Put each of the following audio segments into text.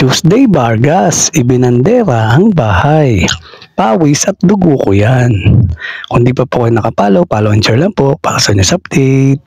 Tuesday Vargas, ibinandera ang bahay. Pawis at dugo ko yan. Kung di pa po kayo nakapalo, follow and share lang po para sa news update.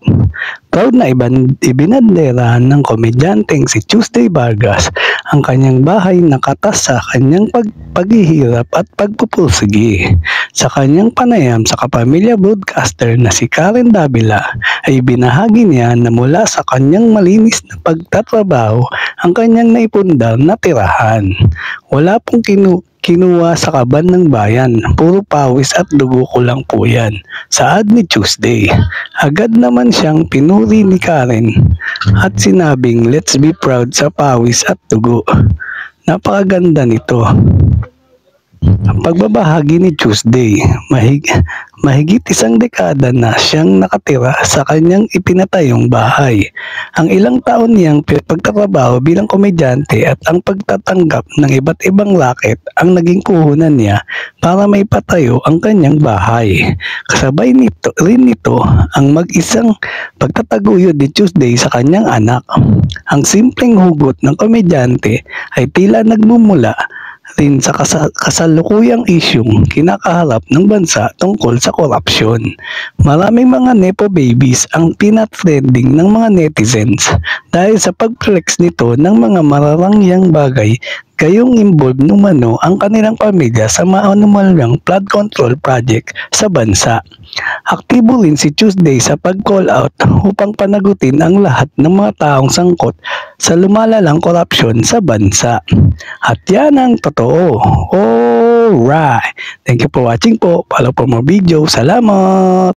Proud na ibinandera ng komedyanteng si Tuesday Vargas ang kanyang bahay nakatas sa kanyang paghihirap at pagpupursige. Sa kanyang panayam sa kapamilya broadcaster na si Karen Davila ay binahagi niya na mula sa kanyang malinis na pagtatrabaho ang kanyang naipundar na tirahan. Wala pong kinuha sa kaban ng bayan, puro pawis at dugo ko lang po yan. Saad ni Tuesday. Agad naman siyang pinuri ni Karen at sinabing let's be proud sa pawis at dugo. Napakaganda nito. Ang pagbabahagi ni Tuesday, mahigit isang dekada na siyang nakatira sa kanyang ipinatayong bahay. Ang ilang taon niyang pagtatrabaho bilang komedyante at ang pagtatanggap ng iba't ibang raket ang naging puhunan niya para may patayo ang kanyang bahay. Kasabay nito ang mag-isang pagtataguyod ni Tuesday sa kanyang anak. Ang simpleng hugot ng komedyante ay tila nagmumula rin sa kasalukuyang isyung kinakaharap ng bansa tungkol sa korupsyon. Maraming mga nepo babies ang pinatrending ng mga netizens dahil sa pag-flex nito ng mga mararangyang bagay gayong involved numano ang kanilang pamilya sa maanumalyang flood control project sa bansa. Aktibo rin si Tuesday sa pag-call out upang panagutin ang lahat ng mga taong sangkot sa lumalalang korupsyon sa bansa. At yan ang totoo. Alright! Thank you for watching po. Follow for more video. Salamat!